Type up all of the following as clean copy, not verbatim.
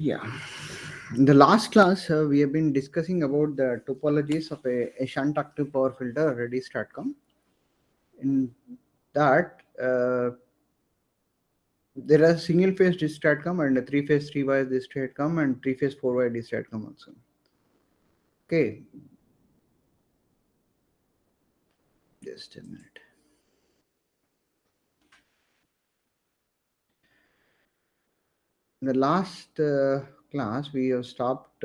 Yeah. In the last class, we have been discussing about the topologies of a shunt active power filter or a D-STATCOM. In that, there are single phase D-STATCOM and a three phase three wire D-STATCOM and three phase four wire D-STATCOM also. Okay, just a minute. In the last class, we have stopped.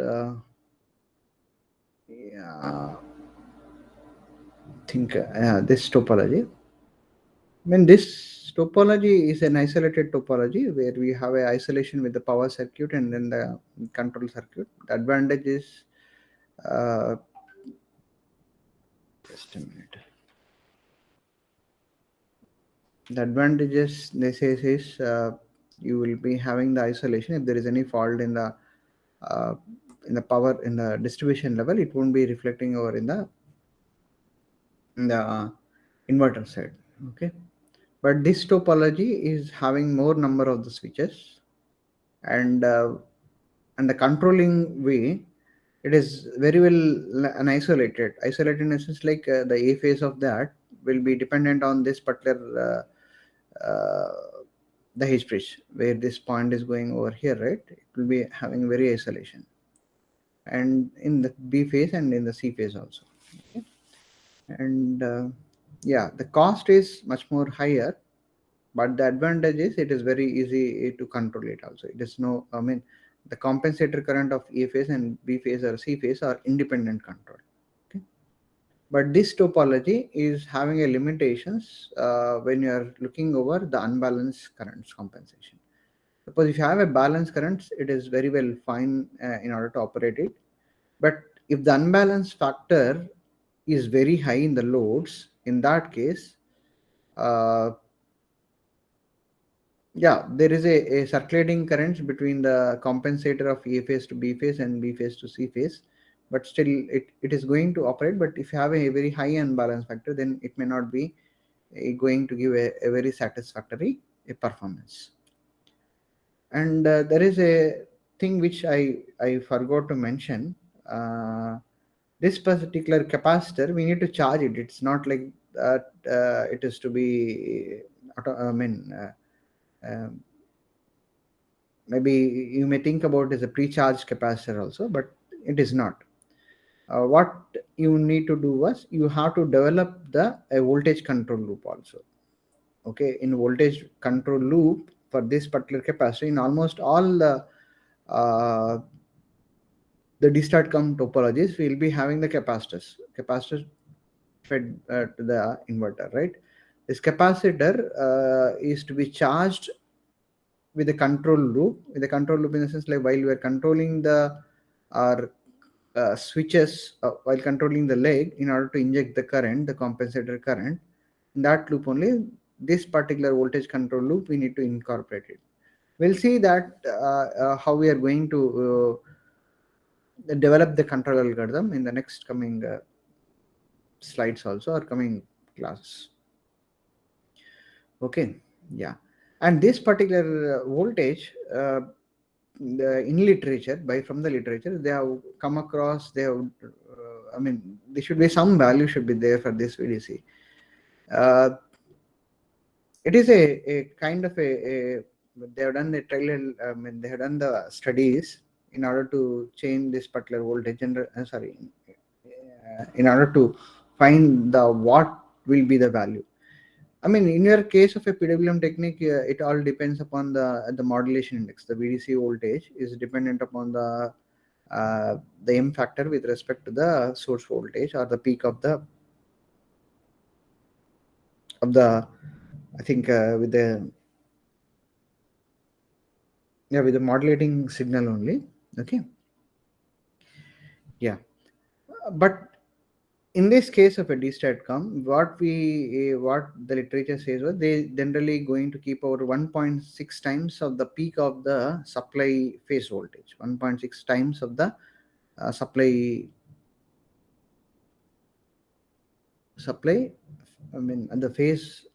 Yeah, think this topology. I mean, this topology is an isolated topology where we have a isolation with the power circuit and then the control circuit. The advantage is, uh, just a minute. The advantages they say is you will be having the isolation. If there is any fault uh, in the power in the distribution level, it won't be reflecting over in the inverter side. Okay, but this topology is having more number of the switches and and the controlling way, it is very well isolated in a sense like the a phase of that will be dependent on this particular the H bridge where this point is going over here, right? It will be having very isolation, and in the B phase and in the C phase also. Okay? And yeah, the cost is much more higher, but the advantage is it is very easy to control it also. It is no, I mean, the compensator current of A phase and B phase or C phase are independent control. Okay, but this topology is having a limitations when you are looking over the unbalanced currents compensation. Suppose if you have a balanced currents, it is very well fine in order to operate it. But if the unbalanced factor is very high in the loads, in that case, uh, yeah, there is a circulating currents between the compensator of A phase to B phase and B phase to C phase, but still it is going to operate. But if you have a very high unbalance factor, then it may not be going to give a very satisfactory performance. And there is a thing which I forgot to mention. This particular capacitor, we need to charge it. It's not like that it is to be, I mean, um, maybe you may think about as a pre-charged capacitor also, but it is not. What you need to do was you have to develop the a voltage control loop also. Okay, in voltage control loop for this particular capacitor, in almost all uh, the D-STATCOM topologies, we will be having the capacitors fed to the inverter, right? This capacitor is to be charged with a control loop. With a control loop in the sense like while we are controlling the our switches while controlling the leg in order to inject the current, the compensator current, in that loop only, this particular voltage control loop we need to incorporate it. We'll see that how we are going to develop the control algorithm in the next coming slides also or coming classes. Okay, yeah, and this particular voltage in literature, by from the literature they have come across, they have I mean, there should be some value should be there for this VDC. uh, it is a kind of a they have done the trial, I mean, they have done the studies in order to change this particular voltage and in order to find the what will be the value. I mean, in your case of a PWM technique, it all depends upon the modulation index. The VDC voltage is dependent upon the M factor with respect to the source voltage or the peak of the I think with the, yeah, with the modulating signal only. Okay, yeah, but in this case of a D-STATCOM, what the literature says was they generally going to keep over 1.6 times of the peak of the supply phase voltage, 1.6 times of the supply, I mean, and the phase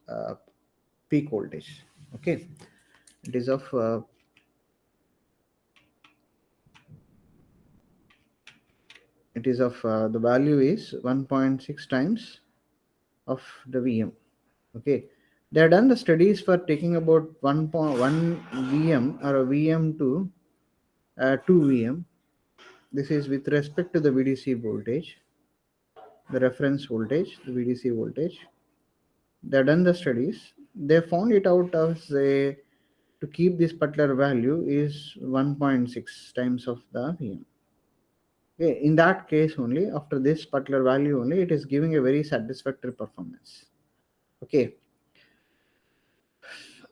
peak voltage. Okay, it is of it is of the value is 1.6 times of the VM. Okay, they have done the studies for taking about 1.1 VM or a VM to 2 VM. This is with respect to the VDC voltage, the reference voltage, the VDC voltage. They have done the studies. They found it out as a to keep this particular value is 1.6 times of the VM. Okay, in that case only, after this particular value only, it is giving a very satisfactory performance. Okay,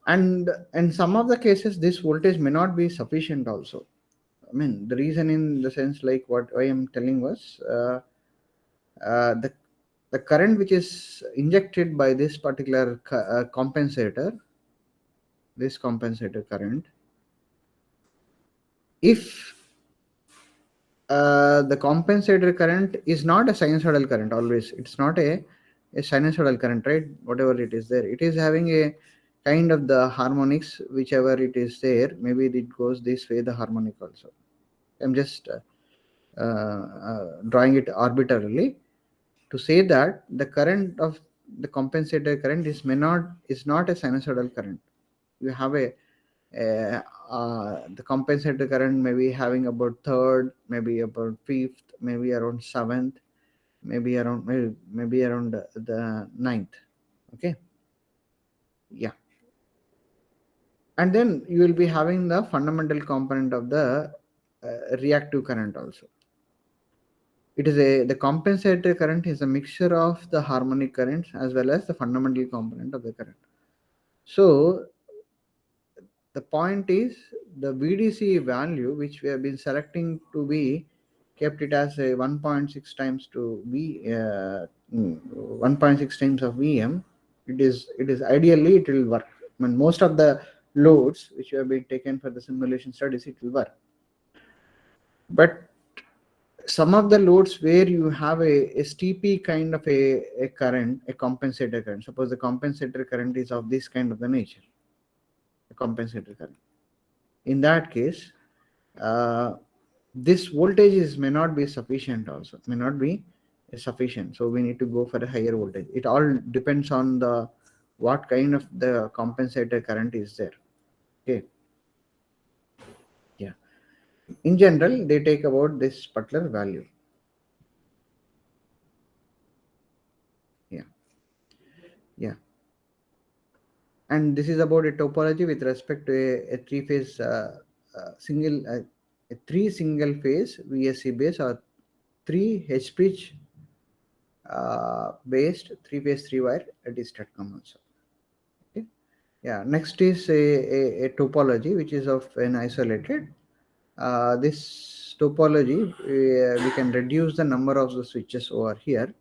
and in some of the cases, this voltage may not be sufficient also. I mean, the reason in the sense like what I am telling was the current which is injected by this particular compensator, this compensator current, if the compensator current is not a sinusoidal current always, it's not a sinusoidal current, right? Whatever it is there, it is having a kind of the harmonics, whichever it is there, maybe it goes this way, the harmonic also. I'm just drawing it arbitrarily to say that the current of the compensator current is not a sinusoidal current. You have the compensator current may be having about third, maybe about fifth, maybe around seventh, maybe around the ninth. Okay, yeah, and then you will be having the fundamental component of the reactive current also. It is the compensator current is a mixture of the harmonic currents as well as the fundamental component of the current. So the point is the VDC value which we have been selecting to be kept it as a 1.6 times to 1.6 times of VM. It is ideally it will work. I mean, most of the loads which have been taken for the simulation studies, it will work. But some of the loads where you have a steepy kind of a current, a compensator current. Suppose the compensator current is of this kind of the nature, a compensator current. In that case, this voltage may not be sufficient also, may not be sufficient. So we need to go for a higher voltage. It all depends on the what kind of the compensator current is there. Okay. Yeah. In general, they take about this particular value. Yeah. Yeah. And this is about a topology with respect to a three-phase three single phase VSC base or three H-bridge based three-phase three-wire STATCOM also. Okay. Yeah. Next is a topology which is of an isolated. This topology we can reduce the number of the switches over here,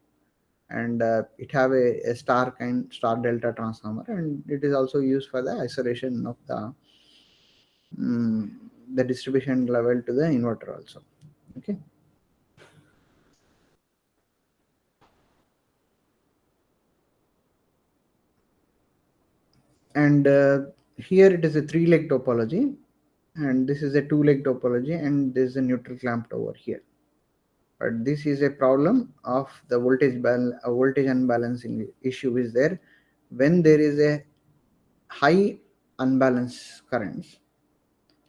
and it have a star delta transformer, and it is also used for the isolation of the distribution level to the inverter also. Okay. And here it is a three-leg topology, and this is a two-leg topology, and this is a neutral clamped over here. But this is a problem of the voltage unbalancing issue is there when there is a high unbalanced currents,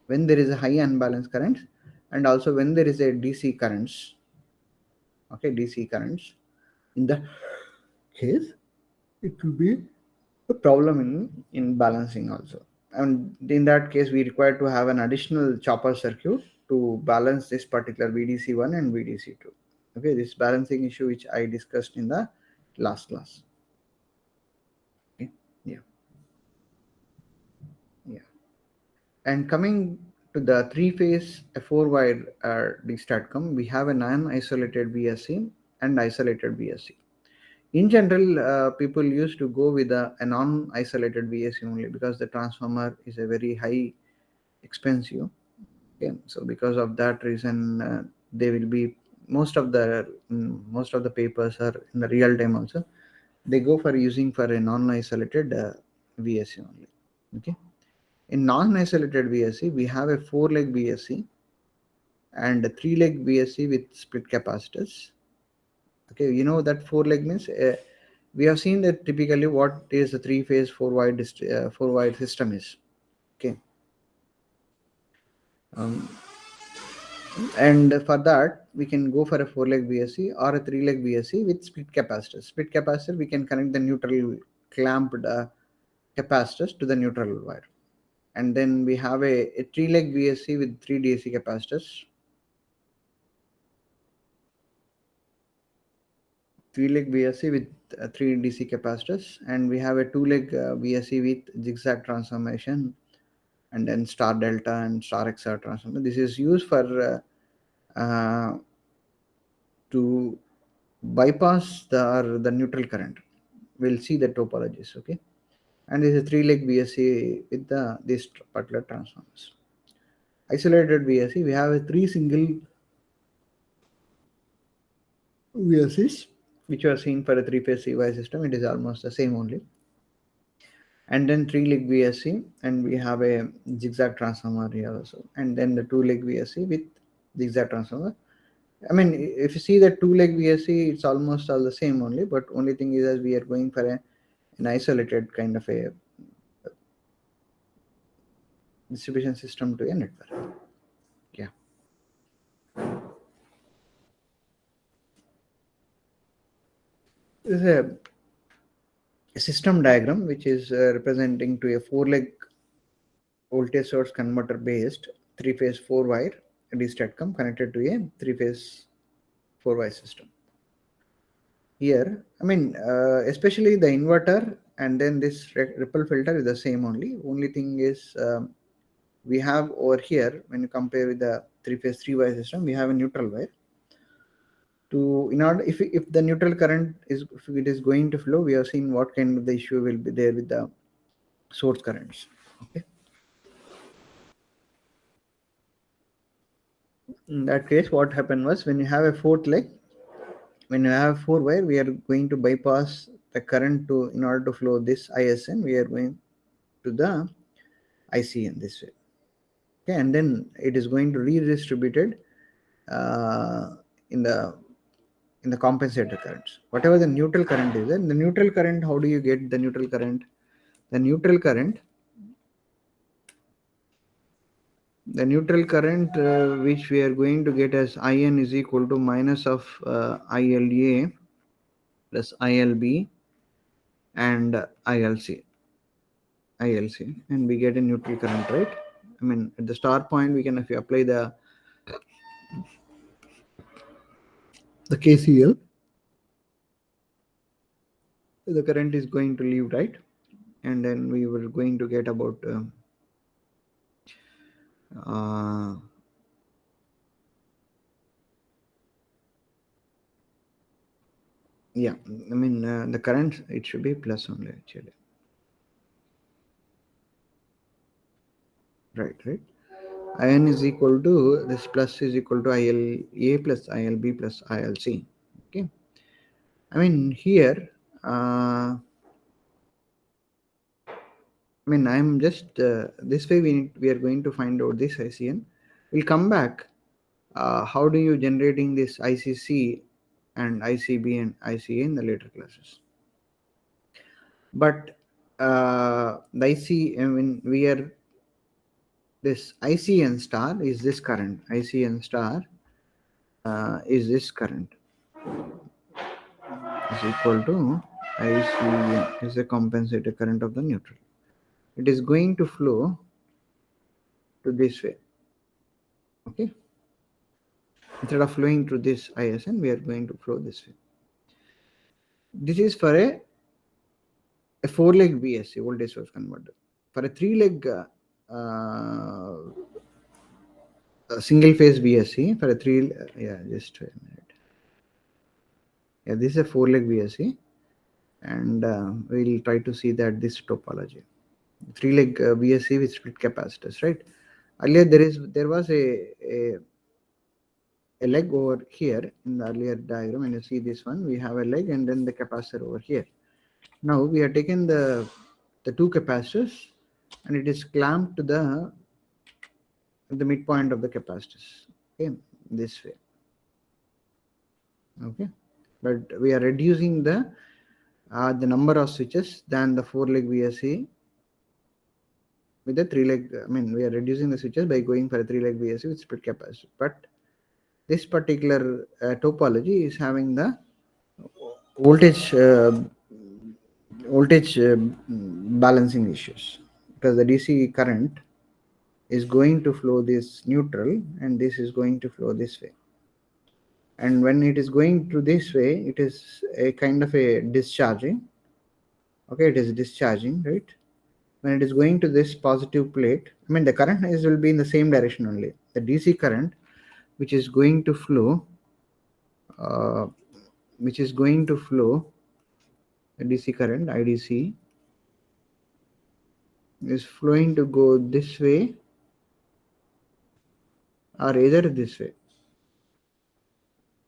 when there is a high unbalanced currents, and also when there is a DC currents. Okay, DC currents. In the case, it will be a problem in balancing also. And in that case, we require to have an additional chopper circuit to balance this particular VDC1 and VDC2. Okay, this balancing issue which I discussed in the last class. Okay. Yeah. Yeah. And coming to the three-phase 4-wire DSTATCOM, we have a non-isolated VSC and isolated VSC. In general, people used to go with a non-isolated VSC only because the transformer is a very high expensive. Okay, so because of that reason, they will be most of the papers are in the real time also. They go for using for a non-isolated VSC only. Okay. In non-isolated VSC, we have a 4-leg VSC, and a 3-leg VSC with split capacitors. Okay, you know that 4-leg means we have seen that typically what is a 3-phase 4 wire system is. Okay, and for that we can go for a 4-leg VSC or a 3-leg VSC with split capacitor. Split capacitor, we can connect the neutral clamped capacitors to the neutral wire, and then we have a 3-leg VSC with 3 DC capacitors. 3-leg VSC with 3 DC capacitors, and we have a 2-leg VSC with zigzag transformation, and then star delta and star XR transformation. This is used for to bypass the neutral current. We'll see the topologies. Okay, and this is a 3-leg VSC with these particular transformers. Isolated VSC, we have a 3 single VSCs which are seen for a 3-phase CY system. It is almost the same only. And then 3-leg VSC, and we have a zigzag transformer here also, and then the 2-leg VSC with zigzag transformer. I mean, if you see the 2-leg VSC, it's almost all the same only, but only thing is that we are going for an isolated kind of a distribution system to a network. Yeah. This is a system diagram which is representing to a 4-leg voltage source converter based 3-phase 4-wire DSTATCOM connected to a 3-phase 4-wire system. Here, I mean, especially the inverter and then this ripple filter is the same only. Only thing is we have over here, when you compare with the 3-phase 3-wire system, we have a neutral wire. In order, if the neutral current is, if it is going to flow, we have seen what kind of the issue will be there with the source currents. Okay. In that case, what happened was, when you have a 4th leg, when you have 4-wire, we are going to bypass the current to, in order to flow this ISN, we are going to the ICN this way. Okay, and then it is going to redistributed in the compensator currents. Whatever the neutral current is, and the neutral current, how do you get the neutral current? The neutral current which we are going to get as IN is equal to minus of ILA plus ILB and ILC, and we get a neutral current, right? I mean, at the start point, we can, if you apply the KCL, the current is going to leave, right? And then we were going to get about yeah, I mean, the current, it should be plus only actually. Right. IN is equal to, this plus is equal to ILA plus ILB plus ILC. Okay. I mean, here, I mean, I'm just, this way we are going to find out this ICN. We'll come back. How do you generating this ICC and ICB and ICA in the later classes? But the IC, I mean, we are, this ICN star is this current. ICN star is this current is equal to ICN is the compensator current of the neutral. It is going to flow to this way. Okay. Instead of flowing to this ISN, we are going to flow this way. This is for a 4-leg VSC, voltage source converter. For a 3-leg single phase VSC, for a just wait a minute. Yeah, this is a 4-leg VSC, and we'll try to see that this topology. 3-leg VSC with split capacitors, right? Earlier there was a leg over here in the earlier diagram, and you see this one, we have a leg and then the capacitor over here. Now we are taking the 2 capacitors, and it is clamped to the midpoint of the capacitors. Okay, this way. Okay, but we are reducing the number of switches than the 4-leg VSC with the 3-leg. I mean, we are reducing the switches by going for a 3-leg VSC with split capacitor. But this particular topology is having the voltage voltage balancing issues, because the DC current is going to flow this neutral and this is going to flow this way, and when it is going to this way, it is a kind of a discharging. Okay, it is discharging, right? When it is going to this positive plate, I mean the current is will be in the same direction only. The DC current which is going to flow uh, which is going to flow the DC current IDC is flowing to go this way or either this way.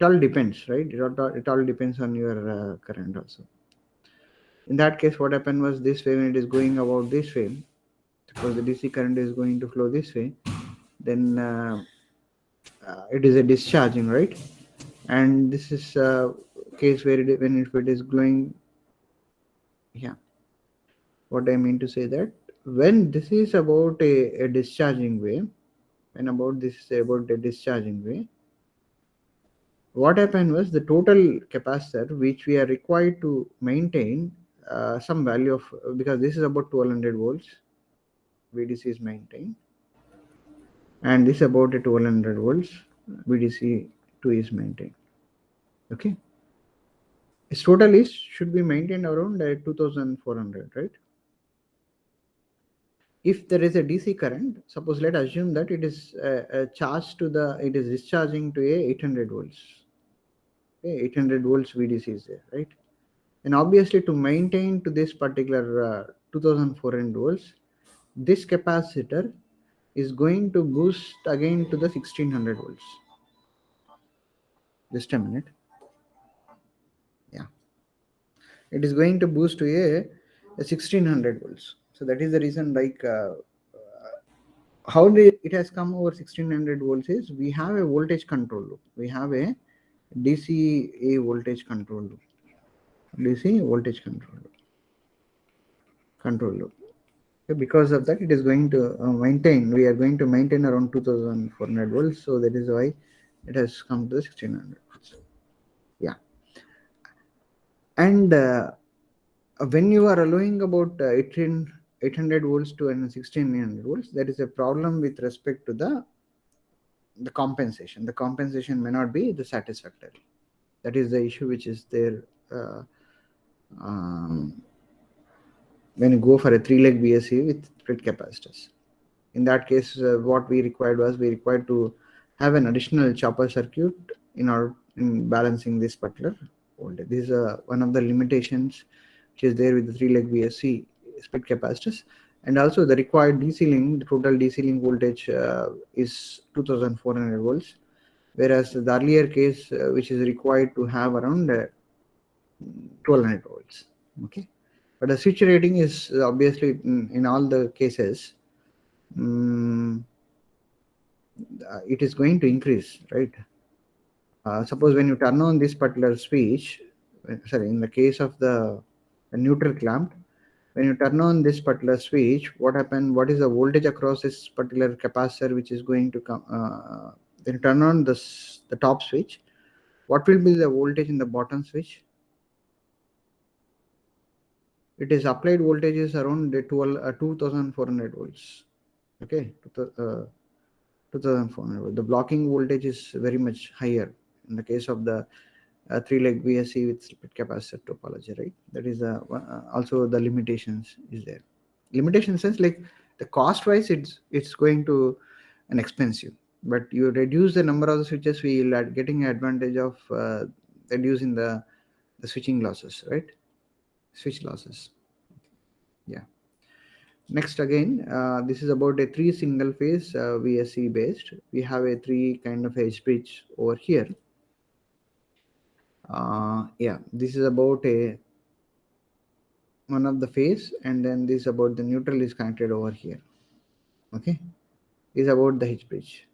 It all depends, right? It all depends on your current also. In that case, what happened was this way, when it is going about this way, because the DC current is going to flow this way, then it is a discharging, right? And this is a case where if it is going, yeah. What I mean to say that when this is about a discharging way, when about this is about a discharging way, what happened was the total capacitor which we are required to maintain some value of, because this is about 1200 volts VDC is maintained, and this about a 1200 volts VDC 2 is maintained. Okay, its total is should be maintained around 2400, right? If there is a DC current, suppose let us assume that it is charged to the, it is discharging to a 800 volts. Okay, 800 volts VDC is there, right? And obviously to maintain to this particular 2400 volts, this capacitor is going to boost again to the 1600 volts. Just a minute. Yeah, it is going to boost to a 1600 volts. So that is the reason, like how it has come over 1600 volts is we have a voltage control loop. We have a DC voltage control loop. DC voltage control loop. Okay, because of that, it is going to maintain. We are going to maintain around 2400 volts. So that is why it has come to 1600 volts. Yeah, and when you are allowing about 800 volts to 1600 volts, there is a problem with respect to the compensation. The compensation may not be the satisfactory. That is the issue which is there when you go for a 3-leg VSC with split capacitors. In that case, what we required to have an additional chopper circuit in balancing this particular voltage. This is one of the limitations which is there with the 3-leg VSC split capacitors. And also the required DC link, the total DC link voltage is 2400 volts, whereas the earlier case which is required to have around 1200 volts. Okay, but the switch rating is obviously in all the cases it is going to increase, right? Suppose when you turn on this particular switch, sorry, in the case of the neutral clamp, when you turn on this particular switch, what happened? What is the voltage across this particular capacitor which is going to come? Then turn on the top switch. What will be the voltage in the bottom switch? It is applied voltage is around 2400 volts. Okay, 2400 volts. The blocking voltage is very much higher in the case of the 3-leg VSC with split capacitor topology, right? That is also the limitations is there. Limitation sense, like the cost wise, it's going to an expensive, but you reduce the number of the switches, we will getting advantage of reducing the switching losses, right? Switch losses. Yeah. Next again, this is about a 3 single phase VSC based. We have a 3 kind of edge bridge over here. Yeah, this is about a one of the phase, and then this about the neutral is connected over here. Okay, is about the H bridge.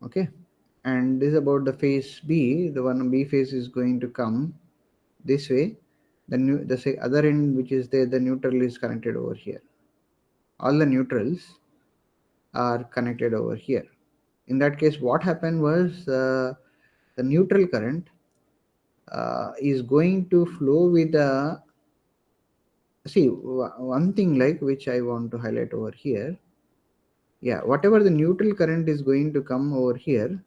Okay, and this is about the phase B. The one B phase is going to come this way. The other end, which is there, the neutral is connected over here. All the neutrals are connected over here. In that case, what happened was the neutral current is going to flow with the, see, one thing like which I want to highlight over here. Yeah, whatever the neutral current is going to come over here,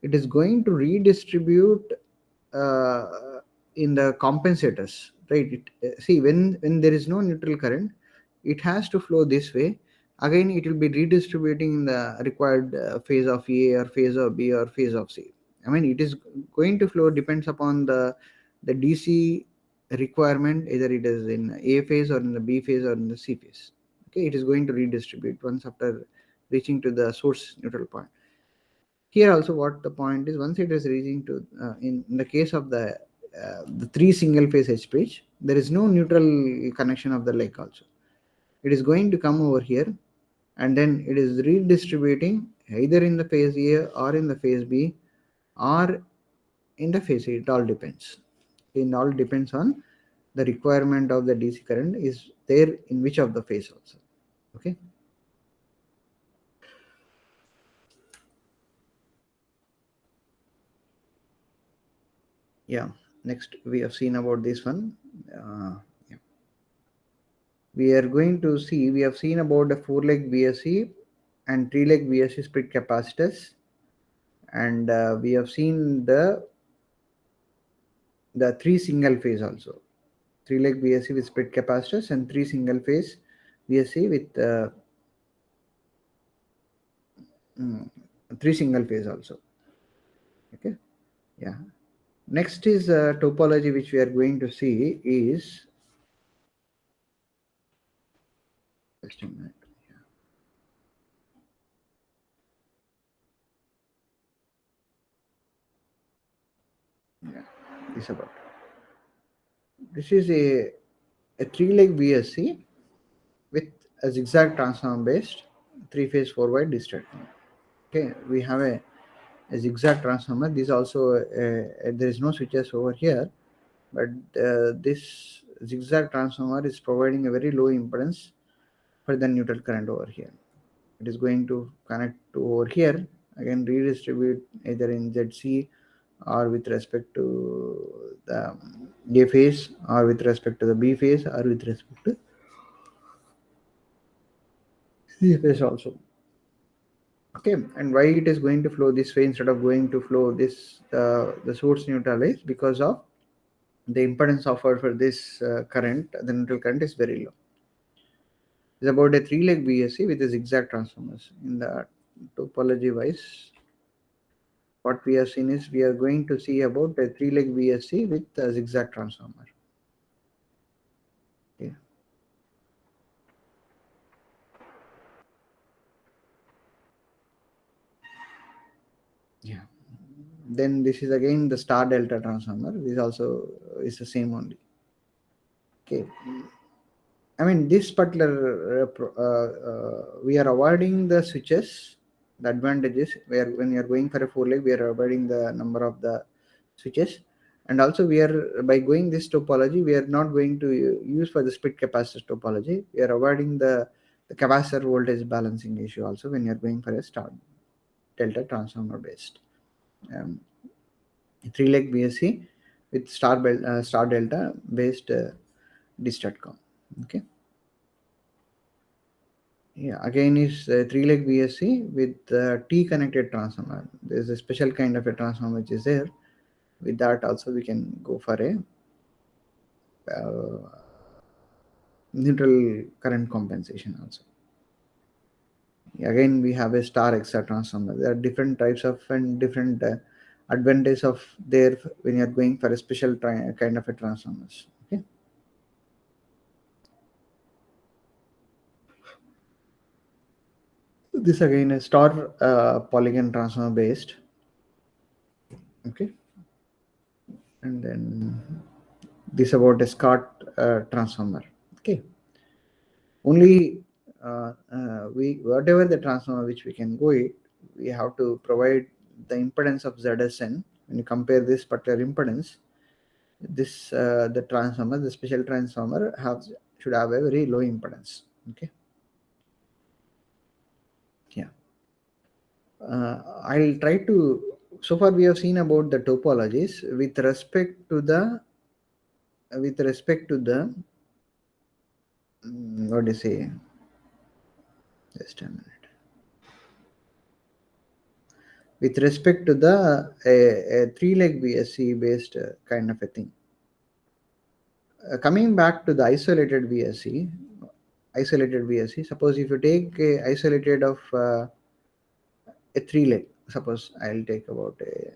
it is going to redistribute uh, in the compensators, right? See, when there is no neutral current, it has to flow this way. Again, it will be redistributing in the required phase of A or phase of B or phase of C. I mean, it is going to flow depends upon the DC requirement, either it is in A phase or in the B phase or in the C phase. Okay, it is going to redistribute once after reaching to the source neutral point. Here also, what the point is, once it is reaching to in the case of the three single phase H bridge, there is no neutral connection of the leg also. It is going to come over here, and then it is redistributing either in the phase A or in the phase B or in the phase A. It all depends. It all depends on the requirement of the DC current is there in which of the phase also. Okay. Yeah. Next, we have seen about this one. Yeah. We are going to see, we have seen about a 4-leg VSC and 3-leg VSC split capacitors, and we have seen the 3 single phase also, 3-leg VSC with split capacitors and 3 single phase VSC with 3 single phase also. Okay, yeah. Next is topology which we are going to see is, just a minute. Yeah, this about. This is a 3-leg VSC with a zigzag transform based 3-phase forward district. Okay, we have a zigzag transformer. This also there is no switches over here, but this zigzag transformer is providing a very low impedance for the neutral current over here. It is going to connect to over here, again redistribute either in ZC or with respect to the A phase or with respect to the B phase or with respect to C phase also. Okay, and why it is going to flow this way instead of going to flow this the source neutral is because of the impedance offered for this current, the neutral current is very low. It's about a 3-leg VSC with a zigzag transformers. In the topology wise, what we have seen is we are going to see about a 3-leg VSC with a zigzag transformer. Okay. Yeah. Then this is again the star delta transformer. This also is the same only. Okay. I mean, this particular we are avoiding the switches. The advantages where when you are going for a 4-leg, we are avoiding the number of the switches, and also we are by going this topology, we are not going to use for the split capacitor topology. We are avoiding the capacitor voltage balancing issue also when you are going for a star delta transformer based 3-leg VSC with star delta based DSTATCOM. Okay. Yeah, again is 3-leg VSC with T connected transformer. There's a special kind of a transformer which is there. With that also we can go for a uh, neutral current compensation also. Again we have a star XR transformer. There are different types of and different advantage of there when you are going for a special kind of a transformers. Okay. This again is star polygon transformer based. Okay. And then this about a SCART transformer. Okay, only we whatever the transformer which we can go it, we have to provide the impedance of ZSN. When you compare this particular impedance, this the transformer, the special transformer should have a very low impedance. Okay. Yeah. I'll try to. So far, we have seen about the topologies with respect to the what do you say? Just a minute. With respect to the a three-leg VSC based kind of a thing. Coming back to the isolated VSC. Suppose if you take a isolated of a three-leg. Suppose I'll take about a.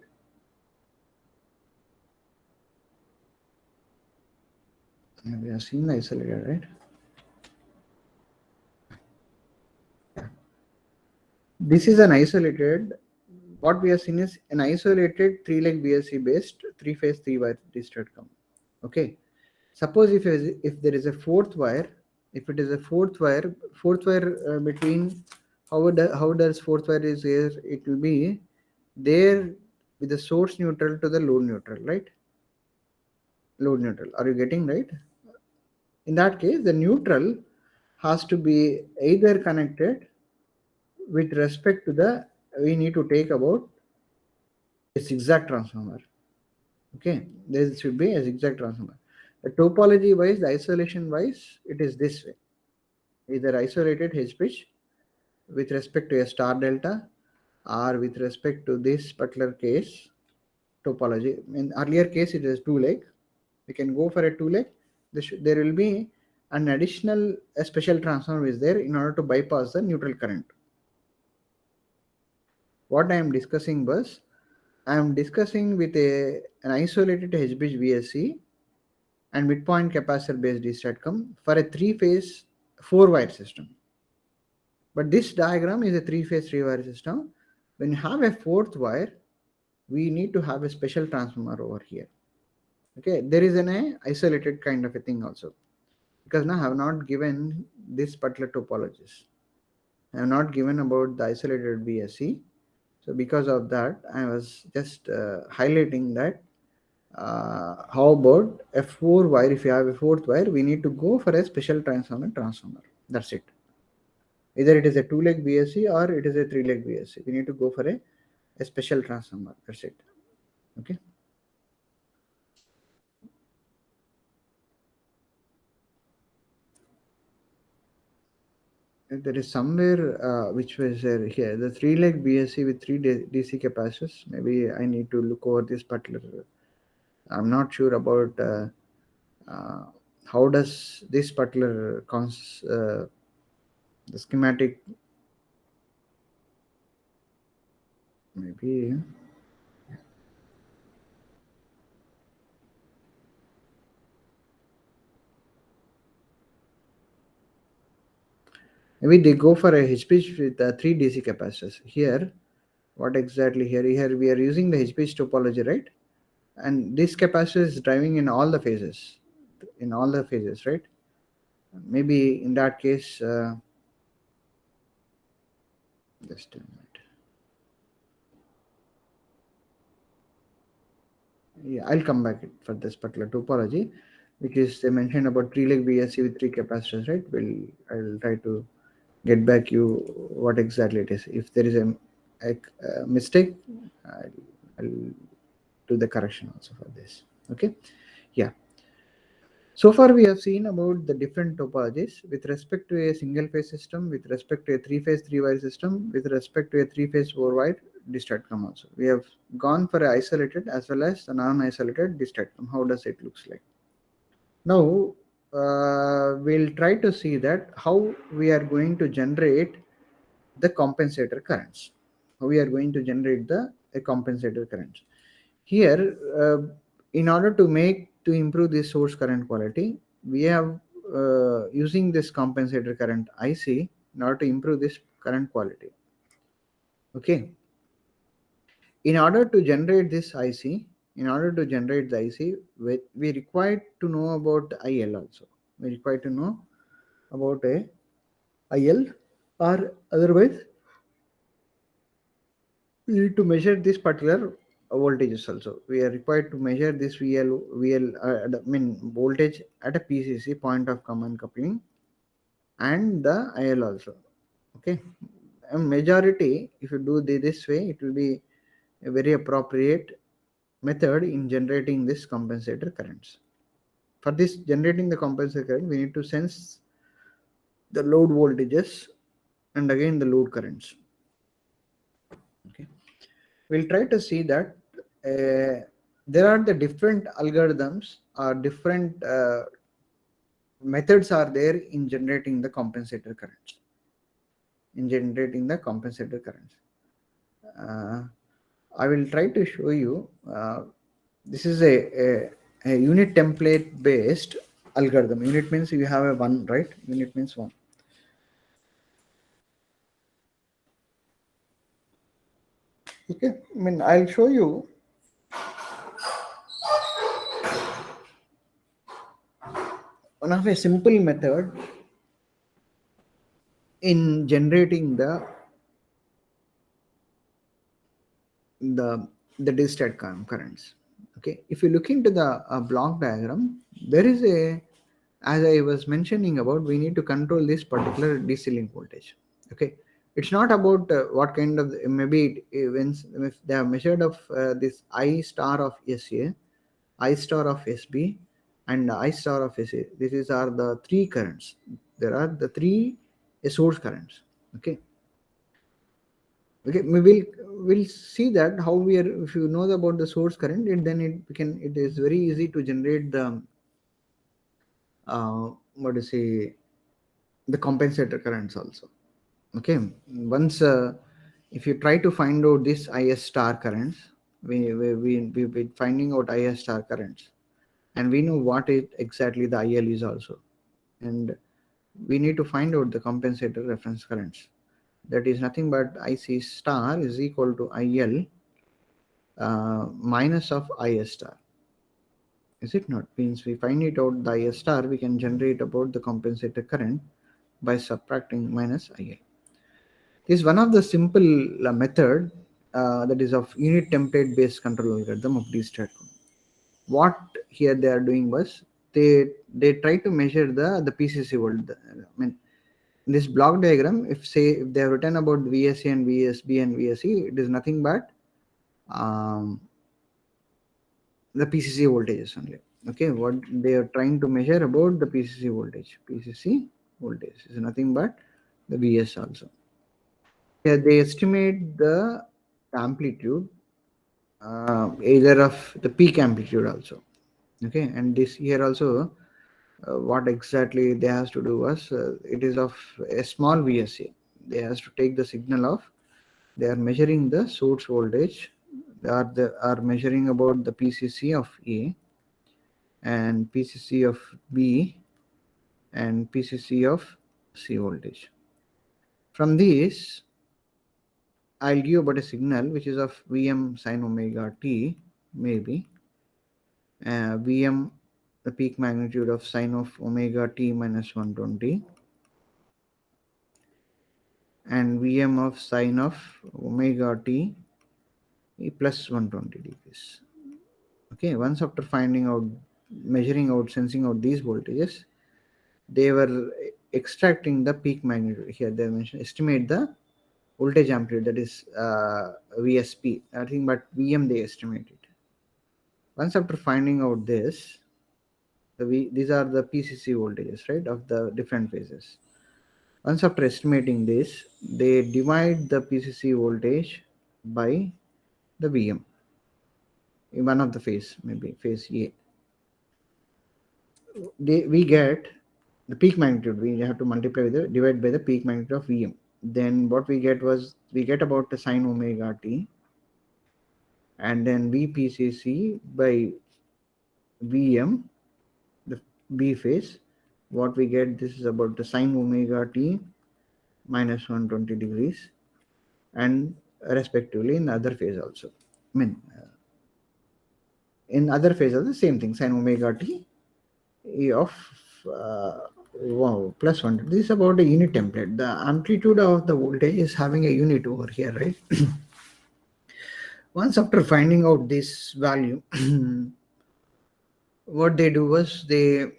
We have seen the isolated, right? Yeah. This is an isolated. What we have seen is an isolated three-leg VSC based three-phase three-wire district. Okay. Suppose if there is a fourth wire, if it is a fourth wire between how does fourth wire is here? It will be there with the source neutral to the load neutral, right? Load neutral. Are you getting right? In that case, the neutral has to be either connected with respect to the. We need to take about a zigzag transformer. Okay, there should be a zigzag transformer. The topology wise, the isolation wise, it is this way. Either isolated H pitch with respect to a star delta or with respect to this particular case topology. In earlier case, it is two leg. We can go for a two leg. There will be an additional a special transformer is there in order to bypass the neutral current. What I am discussing was I am discussing with an isolated H bridge VSC and midpoint capacitor based DSTATCOM for a three-phase four-wire system. But this diagram is a three-phase three-wire system. When you have a fourth wire, we need to have a special transformer over here. Okay, there is an isolated kind of a thing also. Because now I have not given this particular topologies. I have not given about the isolated VSC. So because of that, I was just highlighting that how about a four wire? If you have a fourth wire, we need to go for a special transformer. That's it. Either it is a two-leg VSC or it is a three-leg VSC. We need to go for a special transformer. That's it. Okay. There is somewhere which was here the three-leg VSC with three DC capacitors. Maybe I need to look over this particular. I'm not sure about how does this particular the schematic maybe. Maybe they go for a HPH with three DC capacitors. Here, what exactly here? Here we are using the HPH topology, right? And this capacitor is driving in all the phases, right? Maybe in that case, just a minute. Yeah, I'll come back for this particular topology, which is they mentioned about three-leg VSC with three capacitors, right? I'll try to get back you what exactly it is. If there is a mistake, I'll do the correction also for this. Okay. Yeah. So far, we have seen about the different topologies with respect to a single phase system, with respect to a three-phase three-wire system, with respect to a three-phase four-wire DSTATCOM also. We have gone for isolated as well as the non-isolated DSTATCOM. How does it looks like? Now, we'll try to see that how we are going to generate the compensator currents. How we are going to generate the compensator currents. Here, in order to improve the source current quality, we have using this compensator current IC in order to improve this current quality. Okay. In order to generate this IC, in order to generate the IC, we require to know about IL also. We require to know about a IL or otherwise we need to measure this particular voltages also. We are required to measure this voltage at a PCC, point of common coupling, and the IL also. Okay, a majority, if you do this way, it will be a very appropriate method in generating this compensator currents. For this generating the compensator current, we need to sense the load voltages and again the load currents. Okay, we'll try to see that there are the different algorithms or different methods are there in generating the compensator currents. I will try to show you. This is a unit template based algorithm. Unit means you have a one, right? Unit means one. Okay, I'll show you one of a simple method in generating the distilled currents. Okay, if you look into the block diagram, there is a, as I was mentioning about, we need to control this particular DC link voltage. Okay, it's not about what kind of, maybe when if they have measured of this I star of SA, I star of SB, and I star of SA. These are the three currents. There are the three source currents. Okay, we'll see that how we are. If you know about the source current, then it is very easy to generate the what to say, the compensator currents also. Okay, once if you try to find out this IS star currents, we've been finding out IS star currents, and we know what it exactly the IL is also, and we need to find out the compensator reference currents. That is nothing but IC star is equal to IL minus of IS star. Is it not? Means we find it out the IS star, we can generate about the compensator current by subtracting minus IL. This is one of the simple method that is of unit template based control algorithm of DStatCon. What here they are doing was they try to measure the PCC volt. In this block diagram, if they have written about VSA and VSB and VSE, it is nothing but the PCC voltages only. Okay, what they are trying to measure about the PCC voltage. PCC voltage is nothing but the VS also. Yeah, they estimate the amplitude, either of the peak amplitude also. Okay, and this here also, what exactly they has to do was, it is of a small VSA. They has to take the signal of, they are measuring the source voltage. They are measuring about the PCC of A and PCC of B and PCC of C voltage. From this, I'll give about a signal which is of Vm sin omega t, maybe Vm, the peak magnitude of sine of omega t minus 120, and Vm of sine of omega t plus 120 degrees. Okay, once after finding out, measuring out, sensing out these voltages, they were extracting the peak magnitude. Here they mentioned estimate the voltage amplitude, that is VSP. I think, but Vm they estimated. Once after finding out this, these are the PCC voltages, right, of the different phases. Once after estimating this, they divide the PCC voltage by the Vm in one of the phase, maybe phase A. We get the peak magnitude. We have to multiply with the divide by the peak magnitude of Vm. Then what we get was, we get about the sine omega t, and then VPCC by Vm, the B phase. What we get, this is about the sine omega t minus 120 degrees, and respectively in other phase also. In other phase also the same thing, sine omega t of wow, plus 1. This is about a unit template. The amplitude of the voltage is having a unit over here, right? Once after finding out this value, what they do was the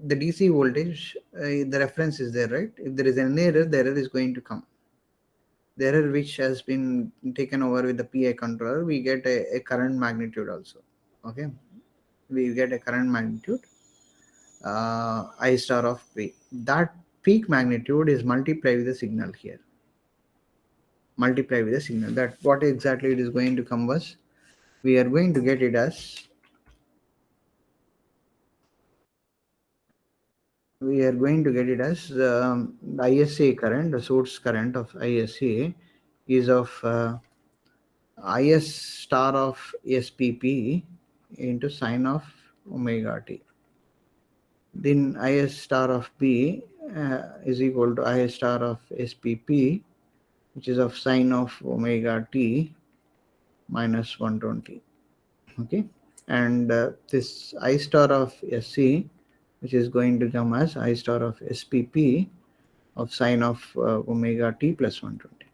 DC voltage, the reference is there, right? If there is an error, the error is going to come. The error which has been taken over with the PI controller, we get a current magnitude also. Okay, we get a current magnitude I star of P. That peak magnitude is multiplied with the signal here. Multiply with the signal. That what exactly it is going to come was, we are going to get it as, the ISA current, the source current of ISA is of IS star of SPP into sine of omega t. Then IS star of B is equal to IS star of SPP, which is of sine of omega t minus 120. Okay, and this I star of SC, which is going to come as I star of SPP of sine of omega t plus 120.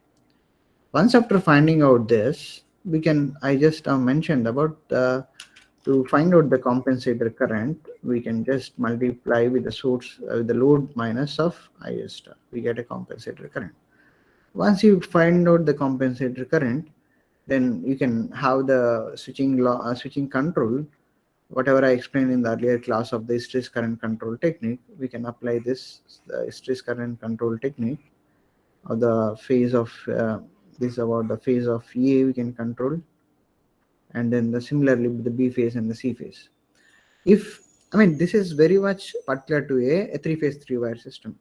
Once after finding out this, we can, I just mentioned about to find out the compensator current, we can just multiply with the source, with the load minus of IS star. We get a compensator current. Once you find out the compensator current, then you can have the switching law, switching control. Whatever I explained in the earlier class of the hysteresis current control technique, we can apply this hysteresis current control technique, or the phase of this about the phase of A we can control, and then similarly with the B phase and the C phase. If, I mean, this is very much particular to a three-phase three-wire system.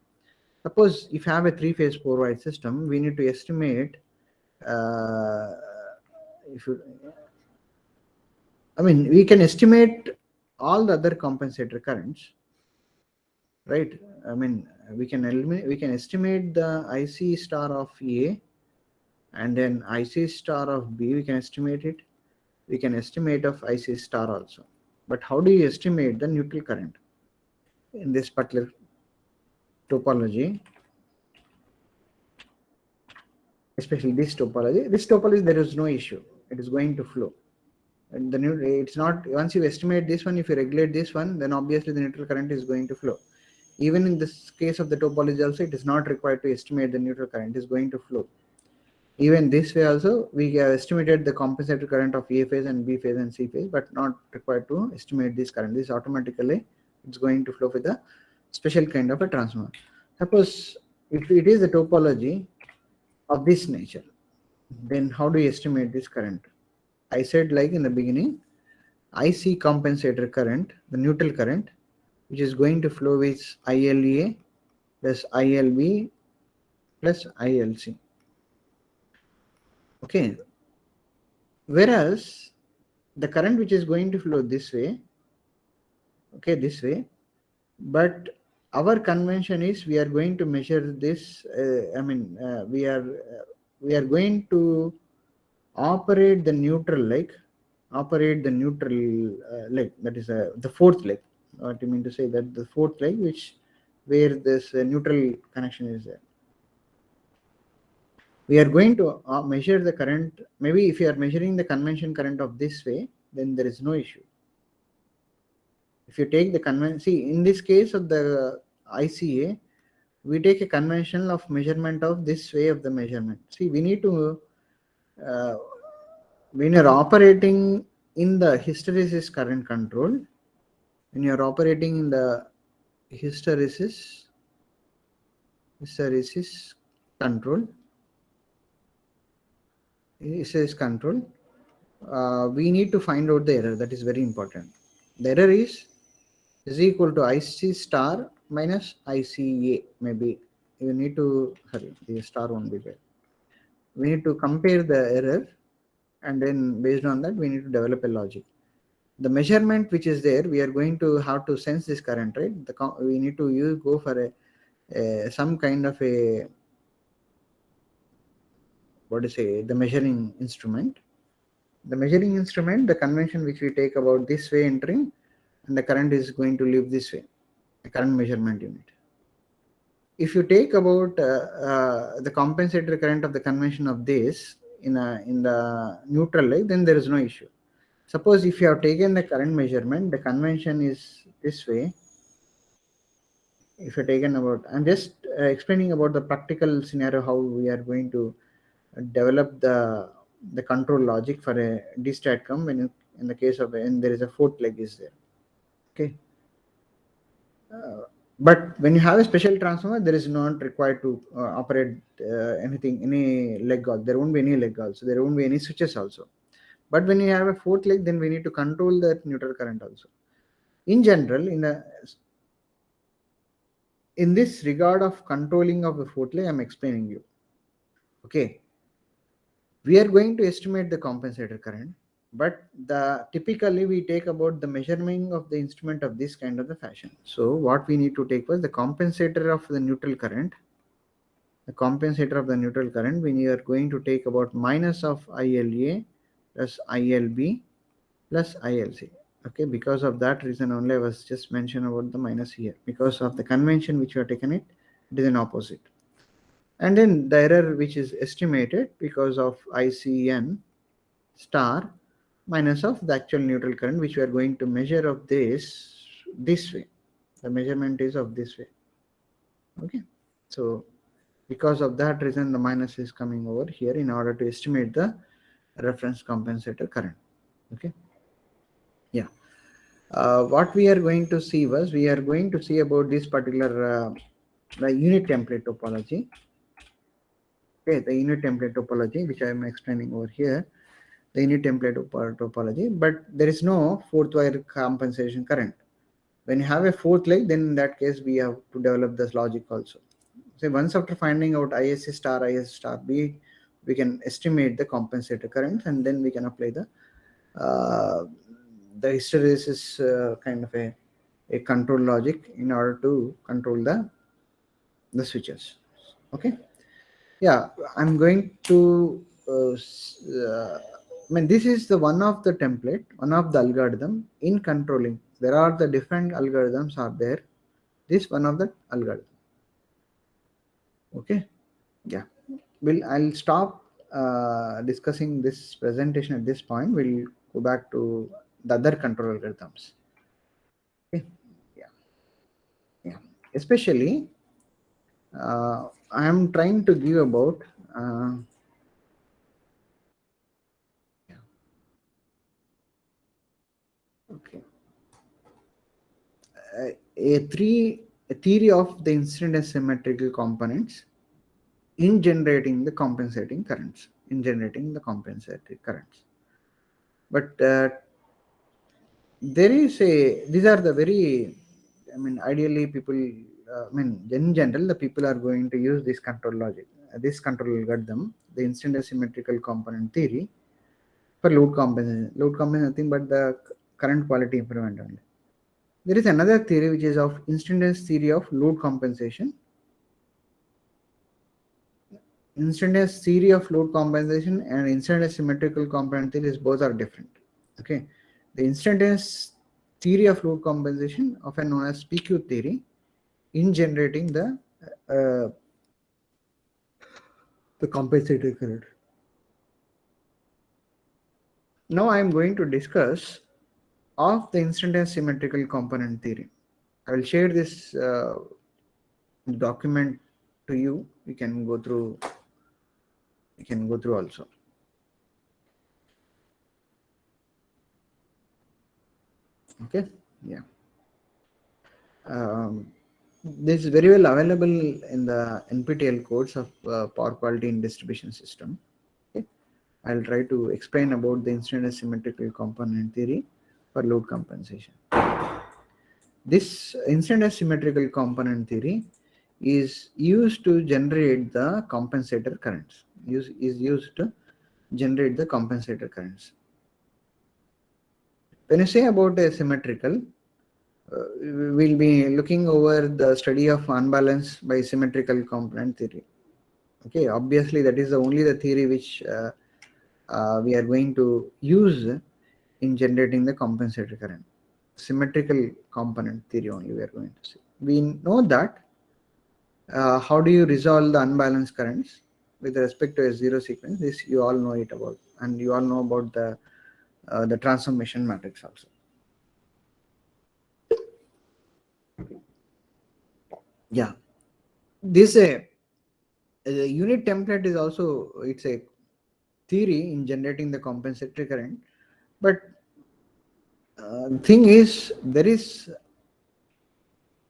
Suppose if you have a three-phase four-wire system, we need to estimate we can estimate all the other compensator currents, right? I mean, we can estimate the IC star of A, and then IC star of B, we can estimate it. We can estimate of IC star also. But how do you estimate the neutral current in this particular topology? Especially this topology, there is no issue. It is going to flow. And it's not, once you estimate this one, if you regulate this one, then obviously the neutral current is going to flow. Even in this case of the topology also, it is not required to estimate the neutral current, is going to flow. Even this way also, we have estimated the compensator current of A phase and B phase and C phase, but not required to estimate this current. This automatically, it's going to flow with a special kind of a transformer. Suppose if it is a topology of this nature, then how do you estimate this current? I said, like in the beginning, IC compensator current, the neutral current, which is going to flow with ILA plus ILB plus ILC. Okay. Whereas the current which is going to flow this way, okay, this way, but our convention is we are going to measure this. We are going to operate the neutral leg, leg. That is the fourth leg. What you mean to say that the fourth leg, which where this neutral connection is there. We are going to measure the current. Maybe if you are measuring the convention current of this way, then there is no issue. If you take the convention, see in this case of the ICA, we take a convention of measurement of this way of the measurement. See, we need to, when you're operating in the hysteresis current control, when you're operating in the hysteresis control, we need to find out the error. That is very important. The error is equal to IC star minus ICA. Maybe you need to, sorry, the star won't be there. We need to compare the error, and then based on that, we need to develop a logic. The measurement which is there, we are going to have to sense this current, right? We need to go for some kind of a, what to say, the measuring instrument. The measuring instrument, the convention which we take about this way entering, and the current is going to live this way, the current measurement unit. If you take about the compensator current of the convention of this, in the neutral leg, then there is no issue. Suppose if you have taken the current measurement, the convention is this way. If you're taken about, I'm just explaining about the practical scenario, how we are going to develop the control logic for a D-STATCOM in the case of when there is a fourth leg is there. Okay. But when you have a special transformer, there is not required to operate any leg also. There won't be any leg also. There won't be any switches also. But when you have a fourth leg, then we need to control the neutral current also. In general, in this regard of controlling of the fourth leg, I'm explaining you. Okay. We are going to estimate the compensator current, but typically we take about the measurement of the instrument of this kind of the fashion. So what we need to take was the compensator of the neutral current. The compensator of the neutral current, we are going to take about minus of ILA plus ILB plus ILC. Okay, because of that reason only I was just mentioned about the minus here. Because of the convention which you have taken it is an opposite. And then the error which is estimated because of ICN star minus of the actual neutral current which we are going to measure of this way. The measurement is of this way. Okay, so because of that reason the minus is coming over here in order to estimate the reference compensator current. Okay, yeah. What we are going to see was, we are going to see about this particular the unit template topology. Okay, the unit template topology which I am explaining over here, the unit template topology, but there is no fourth wire compensation current. When you have a fourth leg, then in that case we have to develop this logic also. So once after finding out ISC star, ISC star B, we can estimate the compensator current, and then we can apply the hysteresis kind of a control logic in order to control the switches. Okay, yeah, I'm going to I mean, this is the one of the template, one of the algorithm in controlling. There are the different algorithms are there. This one of the algorithm. Okay, yeah. I'll stop discussing this presentation at this point. We'll go back to the other control algorithms. Okay, yeah, yeah. Especially, I am trying to give about. Yeah. Okay. A theory of the incident symmetrical components in generating the compensating currents. But there is these are the very, I mean, ideally people, I mean, in general, the people are going to use this control logic, this control algorithm, the incident symmetrical component theory for load compensation. Load compensation is nothing but the current quality improvement only. There is another theory which is of instantaneous theory of load compensation. Instantaneous theory of load compensation and instantaneous symmetrical component theories both are different. Okay, the instantaneous theory of load compensation, often known as PQ theory, in generating the compensator current. Now I am going to discuss of the instantaneous symmetrical component theory. I will share this document to you. You can go through. You can go through also. Okay. Yeah. This is very well available in the NPTEL course of power quality in distribution system. Okay. I'll try to explain about the instantaneous symmetrical component theory for load compensation. This instantaneous symmetrical component theory is used to generate the compensator currents. Is used to generate the compensator currents. When you say about a symmetrical, we'll be looking over the study of unbalance by symmetrical component theory. Okay, obviously that is only the theory which we are going to use in generating the compensator current. Symmetrical component theory only we are going to see. We know that how do you resolve the unbalanced currents? with respect to S0 sequence. This you all know it about, and you all know about the transformation matrix also. Yeah, this a unit template is also, it's a theory in generating the compensatory current, but thing is there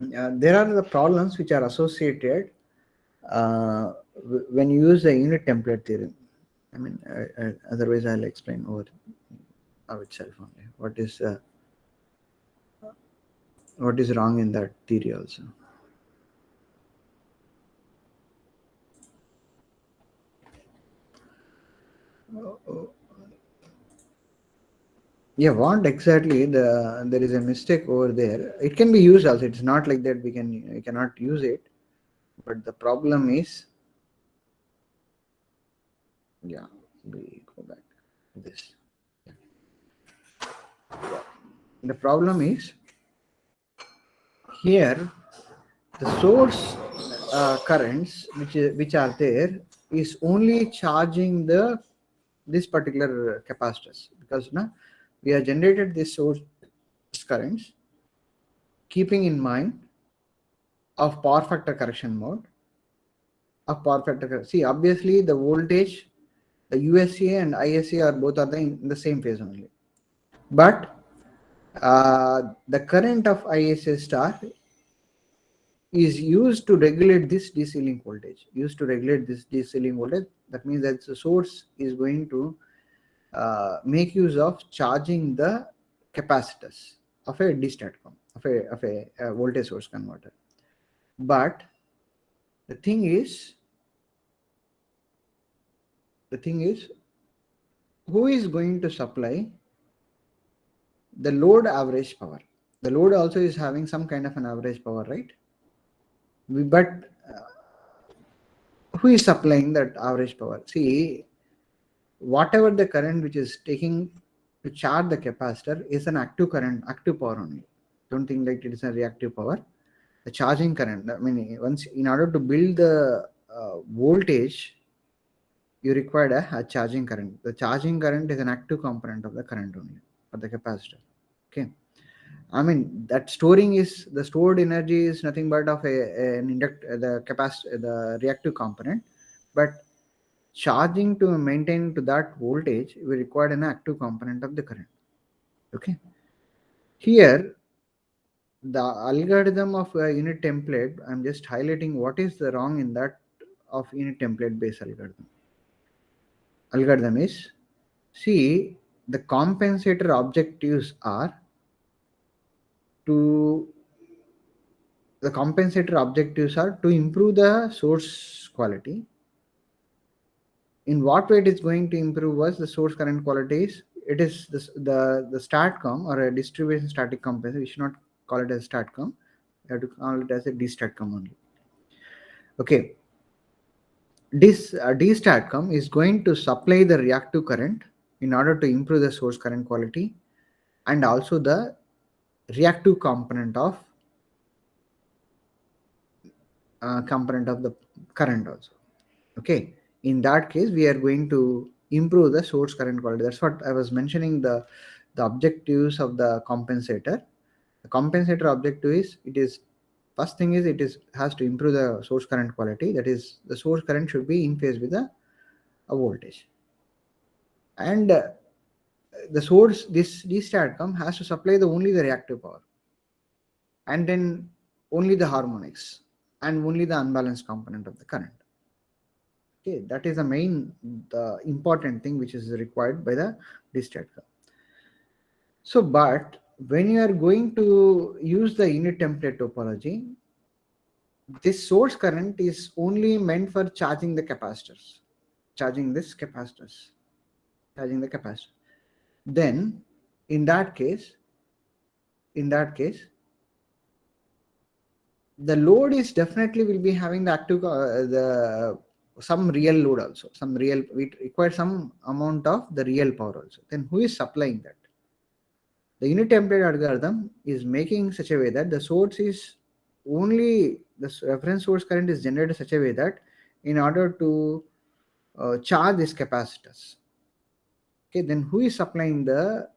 are the problems which are associated when you use the unit template theorem. I mean, otherwise I'll explain over itself only. What is wrong in that theory also. Yeah, what exactly there is a mistake over there. It can be used also. It's not like that we cannot use it. But the problem is, yeah, we go back to this. The problem is here the source currents which are there is only charging this particular capacitors, because now we have generated this source currents keeping in mind of power factor correction mode of power factor. See, obviously the voltage, the USA and ISA are both are in the same phase only, but the current of ISA star is used to regulate this DC link voltage. Used to regulate this DC link voltage. That means that the source is going to make use of charging the capacitors of a DSTATCOM, of a voltage source converter. But the thing is, who is going to supply the load average power? The load also is having some kind of an average power, right? But who is supplying that average power? See, whatever the current which is taking to charge the capacitor is an active current, active power only. Don't think like it is a reactive power. The charging current, I mean, once in order to build the voltage, you require a charging current. The charging current is an active component of the current only for the capacitor. Okay. I mean, that storing is the stored energy is nothing but of an the capacitor, the reactive component, but charging to maintain to that voltage we require an active component of the current. Okay, here the algorithm of a unit template, I'm just highlighting what is the wrong in that of unit template based algorithm is, see, the compensator objectives are to improve the source quality. In what way it is going to improve was the source current quality is, it is this, the STATCOM or a distribution static compensator. We should not call it as STATCOM. We have to call it as a DSTATCOM only. Okay, this DSTATCOM is going to supply the reactive current in order to improve the source current quality and also the reactive component of the current also. Okay, in that case we are going to improve the source current quality. That's what I was mentioning, the objectives of the compensator. The compensator objective is, it is first thing is it is has to improve the source current quality. That is, the source current should be in phase with a voltage, and the source, this STATCOM has to supply the only the reactive power, and then only the harmonics and only the unbalanced component of the current. Okay, that is the important thing which is required by the DSTATCOM. So, but when you are going to use the unit template topology, this source current is only meant for charging the capacitors, charging this capacitors, charging the capacitor. Then, in that case, the load is definitely will be having the active the some real load also, some real, we require some amount of the real power also. Then who is supplying that? The unit template algorithm is making such a way that the source is only the reference source current is generated such a way that in order to charge these capacitors. Okay, then who is supplying the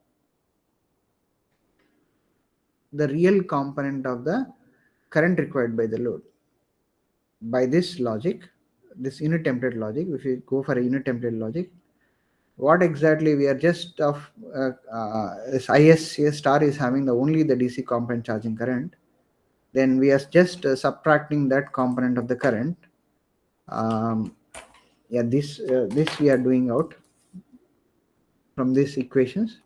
real component of the current required by the load? By this logic, this unit template logic, if you go for a unit template logic, what exactly we are just of this IS star is having the only the DC component charging current, then we are just subtracting that component of the current. Yeah, this we are doing out from these equations.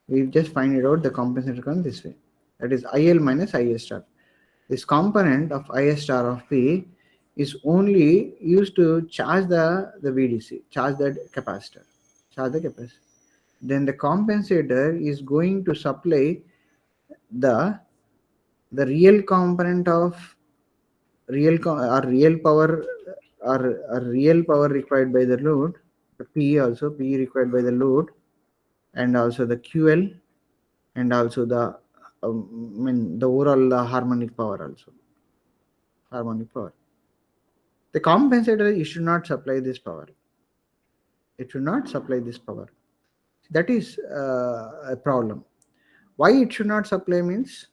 We just find it out the compensator current this way, that is IL minus IS star. This component of IS star of P is only used to charge the VDC, charge the capacitor, Then the compensator is going to supply the real component of real power or real power required by the load, the P also P required by the load, and also the QL, and also the the overall harmonic power also. Harmonic power. The compensator, it should not supply this power. It should not supply this power. That is a problem. Why it should not supply means,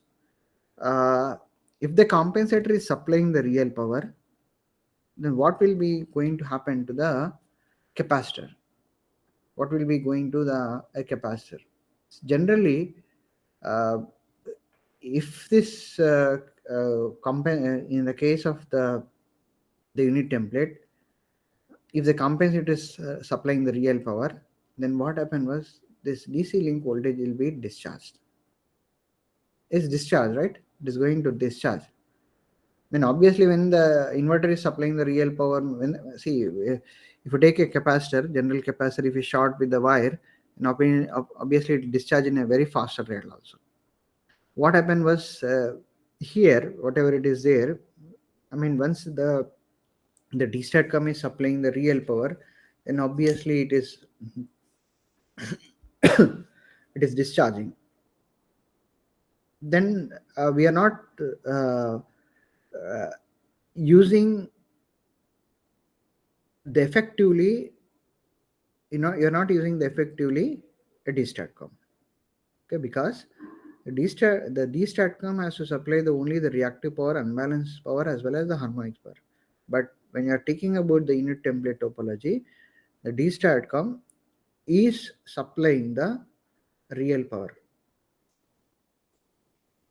if the compensator is supplying the real power, then what will be going to happen to the capacitor? What will be going to the capacitor? Generally, if this in the case of the unit template, if the compensator is supplying the real power, then what happened was this DC link voltage will be discharged. It's discharged, right? It is going to discharge. Then obviously when the inverter is supplying the real power, if you take a capacitor, general capacitor, if you short with the wire, then obviously it discharge in a very faster rate also. What happened was, here, whatever it is there, once the D-STATCOM is supplying the real power, then obviously it is it is discharging. Then we are not using the effectively, you're not using the effectively a D-STATCOM. Okay, because the D-STATCOM has to supply only the reactive power, unbalanced power, as well as the harmonic power. But when you are taking about the unit template topology, the D-STATCOM is supplying the real power.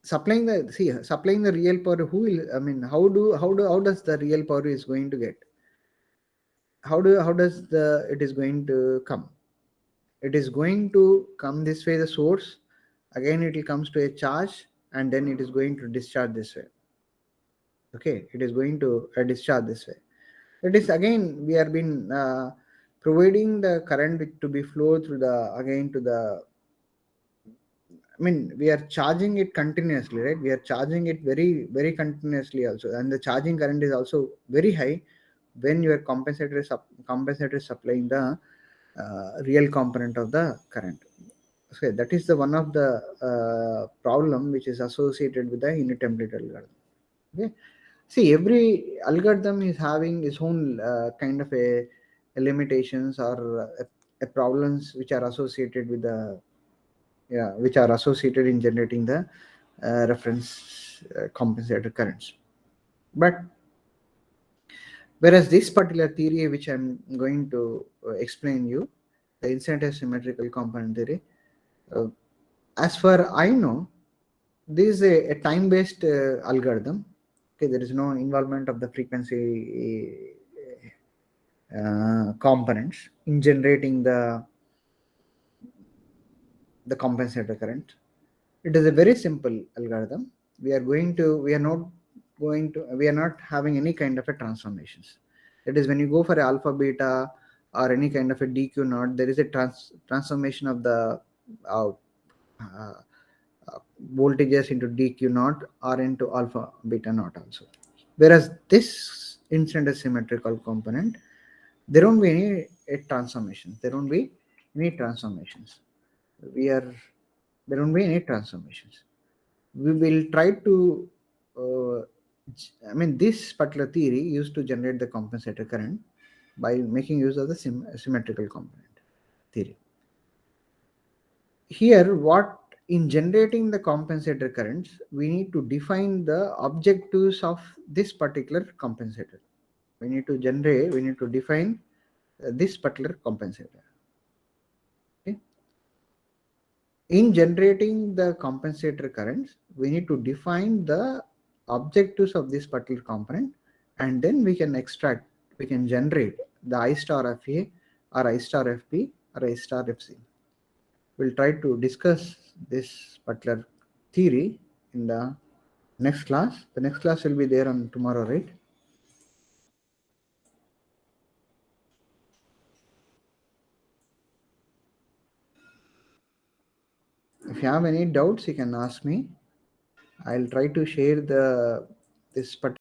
Supplying the real power, who will, how does the real power is going to get? How does it is going to come? It is going to come this way, the source, again it will comes to a charge, and then it is going to discharge this way. Okay, it is going to discharge this way. That is, again, we have been providing the current to be flow through we are charging it continuously, right? We are charging it very, very continuously also, and the charging current is also very high when your compensator is supplying the real component of the current. So that is the one of the problem which is associated with the unit template algorithm. Okay, see, every algorithm is having its own kind of a limitations or a problems which are associated with the which are associated in generating the reference compensator currents. But whereas this particular theory which I'm going to explain you, the incident symmetrical component theory, as far I know, this is a time-based algorithm. Okay, there is no involvement of the frequency components in generating the compensator current. It is a very simple algorithm. We are not having any kind of a transformations. That is, when you go for a alpha beta or any kind of a DQ naught, there is a transformation of the voltages into DQ naught or into alpha beta naught also. Whereas this incident symmetrical component, there won't be any transformations. There won't be any transformations. There won't be any transformations. We will try to this particular theory used to generate the compensator current, by making use of the symmetrical component theory. Here, what in generating the compensator currents, we need to define the objectives of this particular compensator. We need to define this particular compensator. Okay. In generating the compensator currents, we need to define the objectives of this particular component, and then we can generate the I star of A or I star of B or I star of C. We'll try to discuss this particular theory in the next class. The next class will be there on tomorrow, right? If you have any doubts, you can ask me. I'll try to share this particular